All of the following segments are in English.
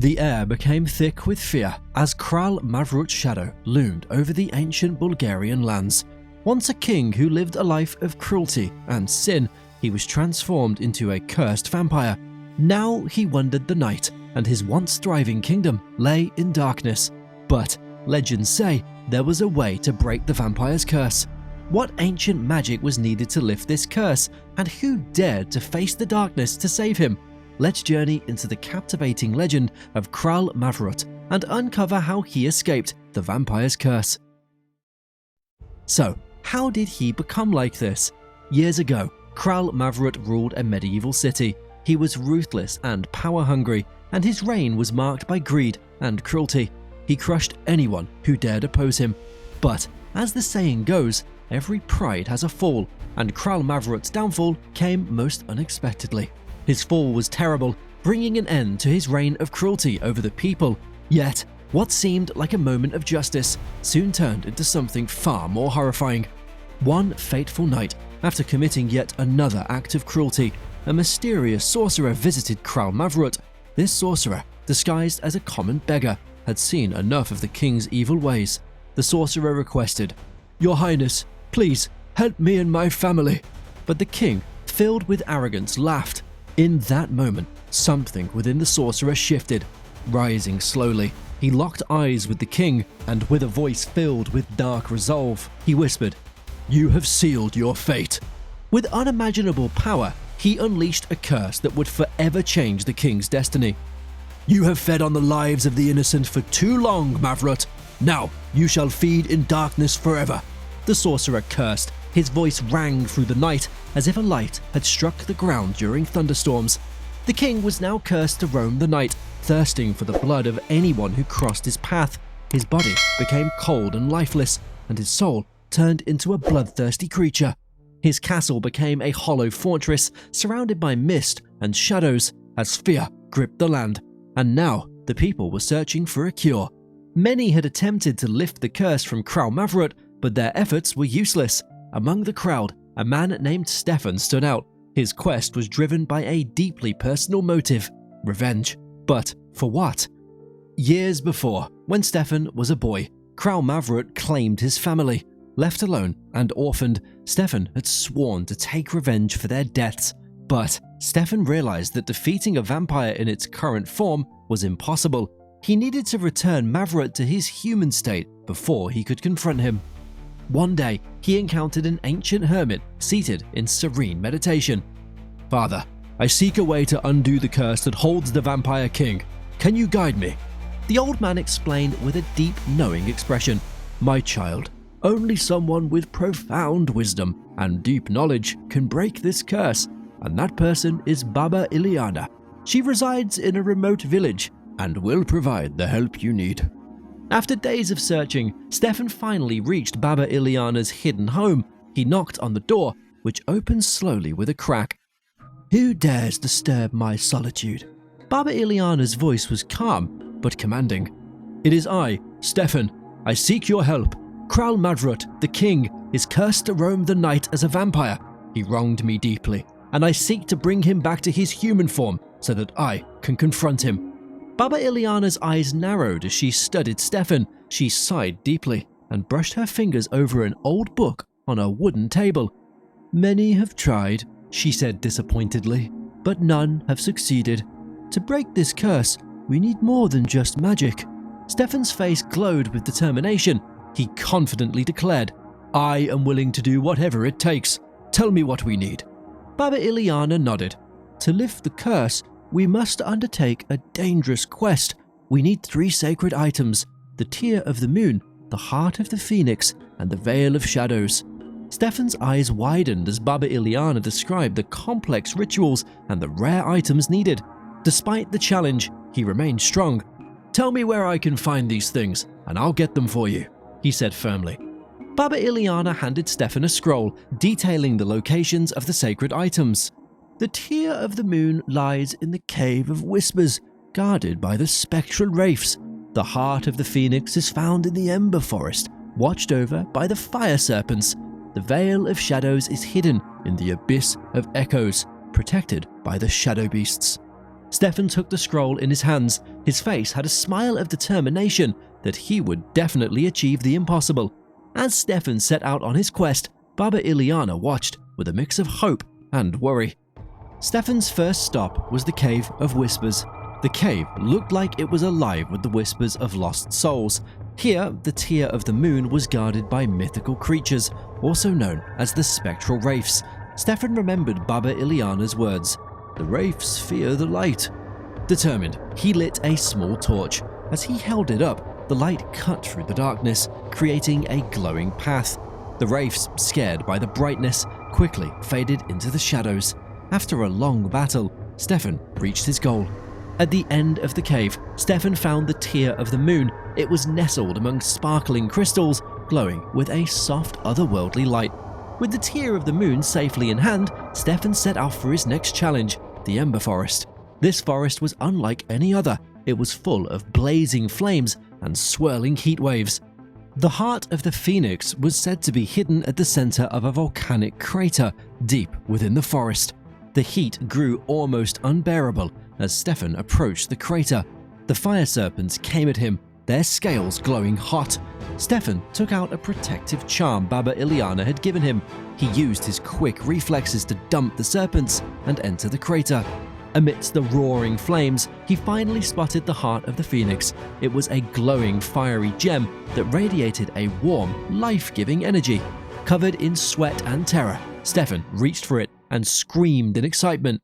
The air became thick with fear as Kral Mavrut's shadow loomed over the ancient Bulgarian lands. Once a king who lived a life of cruelty and sin, he was transformed into a cursed vampire. Now he wandered the night, and his once thriving kingdom lay in darkness. But legends say there was a way to break the vampire's curse. What ancient magic was needed to lift this curse, and who dared to face the darkness to save him? Let's journey into the captivating legend of Kral Mavrut and uncover how he escaped the vampire's curse. So, how did he become like this? Years ago, Kral Mavrut ruled a medieval city. He was ruthless and power-hungry, and his reign was marked by greed and cruelty. He crushed anyone who dared oppose him. But, as the saying goes, every pride has a fall, and Kral Mavrut's downfall came most unexpectedly. His fall was terrible, bringing an end to his reign of cruelty over the people. Yet, what seemed like a moment of justice soon turned into something far more horrifying. One fateful night, after committing yet another act of cruelty, a mysterious sorcerer visited Kral Mavrut. This sorcerer, disguised as a common beggar, had seen enough of the king's evil ways. The sorcerer requested, "Your Highness, please help me and my family." But the king, filled with arrogance, laughed. In that moment, something within the sorcerer shifted. Rising slowly, he locked eyes with the king, and with a voice filled with dark resolve, he whispered, "You have sealed your fate." With unimaginable power, he unleashed a curse that would forever change the king's destiny. "You have fed on the lives of the innocent for too long, Mavrut. Now you shall feed in darkness forever." The sorcerer cursed. His voice rang through the night as if a light had struck the ground during thunderstorms. The king was now cursed to roam the night, thirsting for the blood of anyone who crossed his path. His body became cold and lifeless, and his soul turned into a bloodthirsty creature. His castle became a hollow fortress surrounded by mist and shadows as fear gripped the land. And now the people were searching for a cure. Many had attempted to lift the curse from Kral Mavrut, but their efforts were useless. Among the crowd, a man named Stefan stood out. His quest was driven by a deeply personal motive: revenge. But for what? Years before, when Stefan was a boy, Kral Mavrut claimed his family. Left alone and orphaned, Stefan had sworn to take revenge for their deaths. But Stefan realized that defeating a vampire in its current form was impossible. He needed to return Mavrut to his human state before he could confront him. One day, he encountered an ancient hermit seated in serene meditation. "Father, I seek a way to undo the curse that holds the vampire king. Can you guide me?" The old man explained with a deep, knowing expression, "My child, only someone with profound wisdom and deep knowledge can break this curse, and that person is Baba Ileana. She resides in a remote village and will provide the help you need." After days of searching, Stefan finally reached Baba Ileana's hidden home. He knocked on the door, which opened slowly with a crack. "Who dares disturb my solitude?" Baba Ileana's voice was calm, but commanding. "It is I, Stefan. I seek your help. Kral Mavrut, the king, is cursed to roam the night as a vampire. He wronged me deeply, and I seek to bring him back to his human form so that I can confront him." Baba Ileana's eyes narrowed as she studied Stefan. She sighed deeply and brushed her fingers over an old book on a wooden table. "Many have tried," she said disappointedly, "but none have succeeded. To break this curse, we need more than just magic." Stefan's face glowed with determination. He confidently declared, "I am willing to do whatever it takes. Tell me what we need." Baba Ileana nodded. "To lift the curse, we must undertake a dangerous quest. We need 3 sacred items: the tear of the moon, the heart of the phoenix, and the veil of shadows." Stefan's eyes widened as Baba Ileana described the complex rituals and the rare items needed. Despite the challenge, he remained strong. "Tell me where I can find these things, and I'll get them for you," he said firmly. Baba Ileana handed Stefan a scroll detailing the locations of the sacred items. "The tear of the moon lies in the Cave of Whispers, guarded by the spectral wraiths. The heart of the phoenix is found in the Ember Forest, watched over by the fire serpents. The veil of shadows is hidden in the abyss of echoes, protected by the shadow beasts." Stefan took the scroll in his hands. His face had a smile of determination that he would definitely achieve the impossible. As Stefan set out on his quest, Baba Ileana watched with a mix of hope and worry. Stefan's first stop was the Cave of Whispers. The cave looked like it was alive with the whispers of lost souls. Here, the Tear of the Moon was guarded by mythical creatures, also known as the spectral wraiths. Stefan remembered Baba Ileana's words, "The wraiths fear the light." Determined, he lit a small torch. As he held it up, the light cut through the darkness, creating a glowing path. The wraiths, scared by the brightness, quickly faded into the shadows. After a long battle, Stefan reached his goal. At the end of the cave, Stefan found the Tear of the Moon. It was nestled among sparkling crystals, glowing with a soft, otherworldly light. With the Tear of the Moon safely in hand, Stefan set off for his next challenge, the Ember Forest. This forest was unlike any other. It was full of blazing flames and swirling heat waves. The heart of the Phoenix was said to be hidden at the center of a volcanic crater deep within the forest. The heat grew almost unbearable as Stefan approached the crater. The fire serpents came at him, their scales glowing hot. Stefan took out a protective charm Baba Ileana had given him. He used his quick reflexes to dump the serpents and enter the crater. Amidst the roaring flames, he finally spotted the heart of the Phoenix. It was a glowing, fiery gem that radiated a warm, life-giving energy. Covered in sweat and terror, Stefan reached for it and screamed in excitement.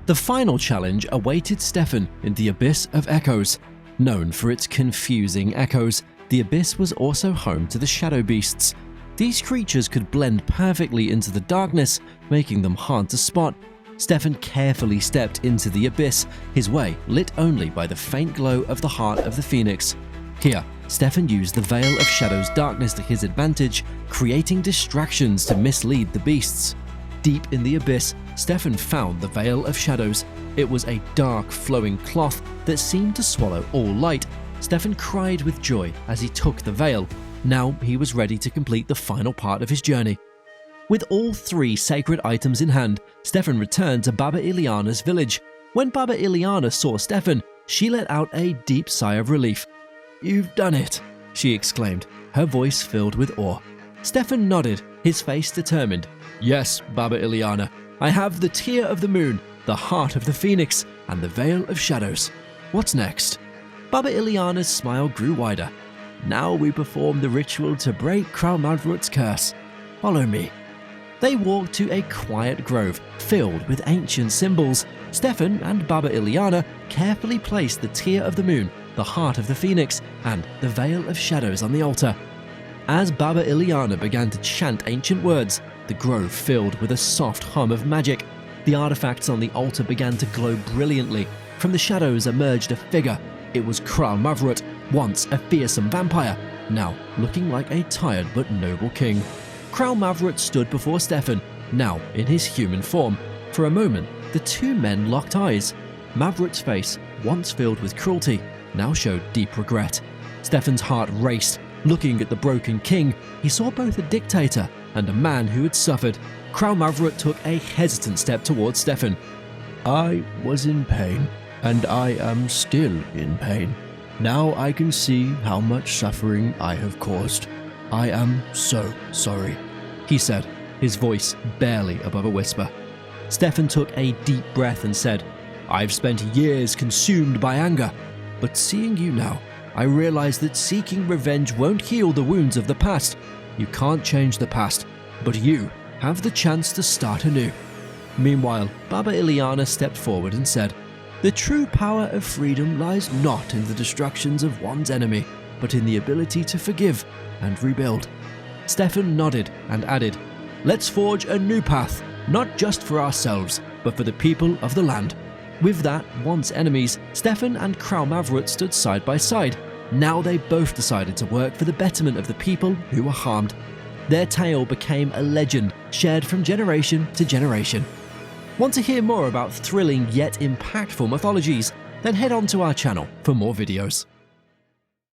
The final challenge awaited Stefan in the Abyss of Echoes. Known for its confusing echoes, the Abyss was also home to the Shadow Beasts. These creatures could blend perfectly into the darkness, making them hard to spot. Stefan carefully stepped into the abyss, his way lit only by the faint glow of the heart of the Phoenix. Here, Stefan used the Veil of Shadow's darkness to his advantage, creating distractions to mislead the beasts. Deep in the abyss, Stefan found the Veil of Shadows. It was a dark, flowing cloth that seemed to swallow all light. Stefan cried with joy as he took the veil. Now he was ready to complete the final part of his journey. With all three sacred items in hand, Stefan returned to Baba Ileana's village. When Baba Ileana saw Stefan, she let out a deep sigh of relief. "You've done it," she exclaimed, her voice filled with awe. Stefan nodded, his face determined. "Yes, Baba Ileana, I have the Tear of the Moon, the heart of the Phoenix, and the Veil of Shadows. What's next?" Baba Ileana's smile grew wider. "Now we perform the ritual to break Kral Mavrut's curse. Follow me." They walked to a quiet grove filled with ancient symbols. Stefan and Baba Ileana carefully placed the Tear of the Moon, the heart of the Phoenix, and the Veil of Shadows on the altar. As Baba Ileana began to chant ancient words, the grove filled with a soft hum of magic. The artifacts on the altar began to glow brilliantly. From the shadows emerged a figure. It was Kral Mavrut, once a fearsome vampire, now looking like a tired but noble king. Kral Mavrut stood before Stefan, now in his human form. For a moment, the two men locked eyes. Mavrut's face, once filled with cruelty, now showed deep regret. Stefan's heart raced. Looking at the broken king, he saw both a dictator and a man who had suffered. Kral Mavrut took a hesitant step towards Stefan. "I was in pain, and I am still in pain. Now I can see how much suffering I have caused. I am so sorry," he said, his voice barely above a whisper. Stefan took a deep breath and said, "I've spent years consumed by anger, but seeing you now, I realize that seeking revenge won't heal the wounds of the past. You can't change the past, but you have the chance to start anew." Meanwhile, Baba Ileana stepped forward and said, "The true power of freedom lies not in the destructions of one's enemy, but in the ability to forgive and rebuild." Stefan nodded and added, "Let's forge a new path, not just for ourselves, but for the people of the land." With that, once enemies, Stefan and Kral Mavrut stood side by side. Now they both decided to work for the betterment of the people who were harmed. Their tale became a legend, shared from generation to generation. Want to hear more about thrilling yet impactful mythologies? Then head on to our channel for more videos.